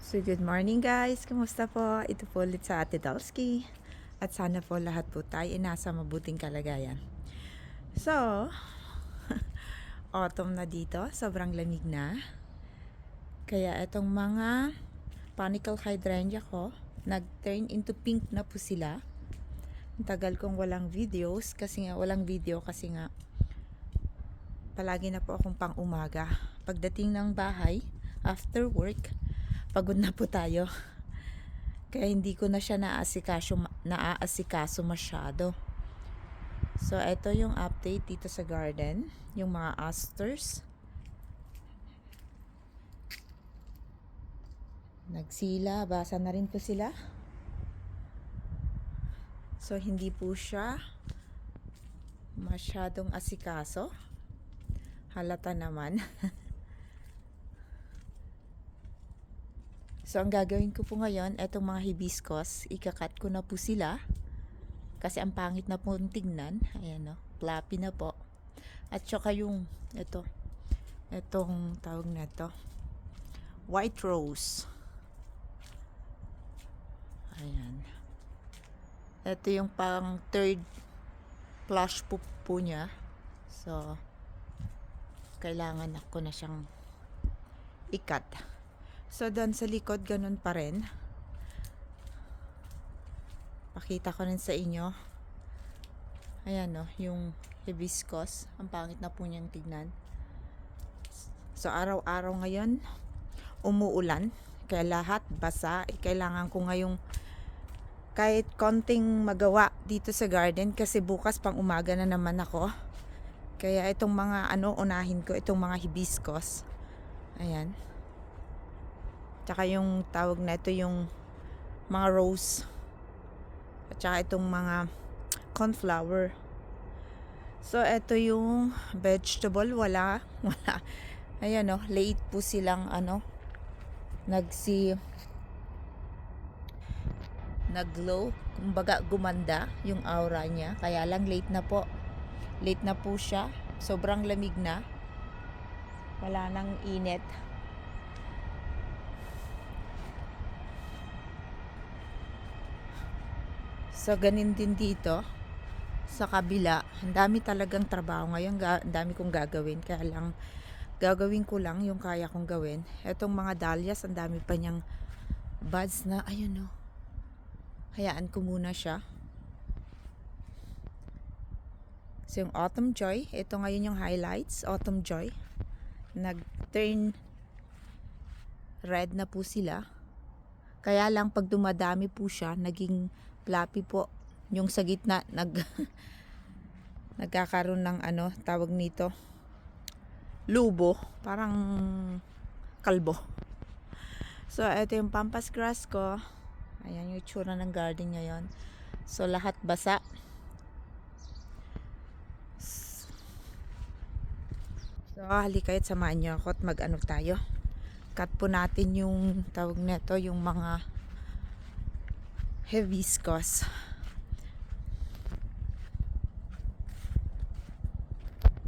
So good morning guys, kumusta po? Ito po ulit sa Ate Dalski. At sana po lahat po tayo ay nasa mabuting kalagayan. So, autumn na dito, sobrang lamig na. Kaya itong mga panicle hydrangea ko, nag-turn into pink na po sila. Ang tagal kong walang videos kasi nga palagi na po akong pang umaga. Pagdating ng bahay, after work, pagod na po tayo. Kaya hindi ko na siya naaasikaso masyado. So, ito yung update dito sa garden. Yung mga asters. Nagsila, basa na rin po sila. So, hindi po siya masyadong asikaso. Halata naman. So, ang gagawin ko po ngayon, etong mga hibiscus, ikakat ko na po sila. Kasi ang pangit na po tignan. Ayan o, fluffy na po. At saka yung, etong tawag na to, white rose. Ayan. Ito yung pang third flush po niya. So, kailangan ako na siyang ikat. So, doon sa likod, ganun pa rin. Pakita ko rin sa inyo. Ayan o, yung hibiscus. Ang pangit na po niyang tignan. So, araw-araw ngayon, umuulan. Kaya lahat basa. Kailangan ko ngayong kahit konting magawa dito sa garden. Kasi bukas pang umaga na naman ako. Kaya itong mga unahin ko, itong mga hibiscus. Ayan. Tsaka yung tawag na ito, yung mga rose. At saka itong mga cornflower. So, ito yung vegetable. Wala. Ayan o, late po silang nag-glow. Kumbaga, gumanda yung aura niya. Kaya lang late na po. Late na po siya. Sobrang lamig na. Wala nang init. So, ganin din dito sa kabila. Ang dami talagang trabaho ngayon. Ang dami kong gagawin. Kaya lang, gagawin ko lang yung kaya kong gawin. Etong mga dahlias, ang dami pa niyang buds na, ayun o. Hayaan ko muna siya. So, yung autumn joy. Ito ngayon yung highlights. Autumn joy. Nag-turn red na po sila. Kaya lang, pag dumadami po siya, naging fluffy po. Yung sa gitna, nagkakaroon ng tawag nito, lubo. Parang kalbo. So, ito yung pampas grass ko. Ayan yung itsura ng garden ngayon. So, lahat basa. So, halika kayo't samahan niyo ako at mag-ano tayo. Cut po natin yung tawag nito, yung mga hibiscus.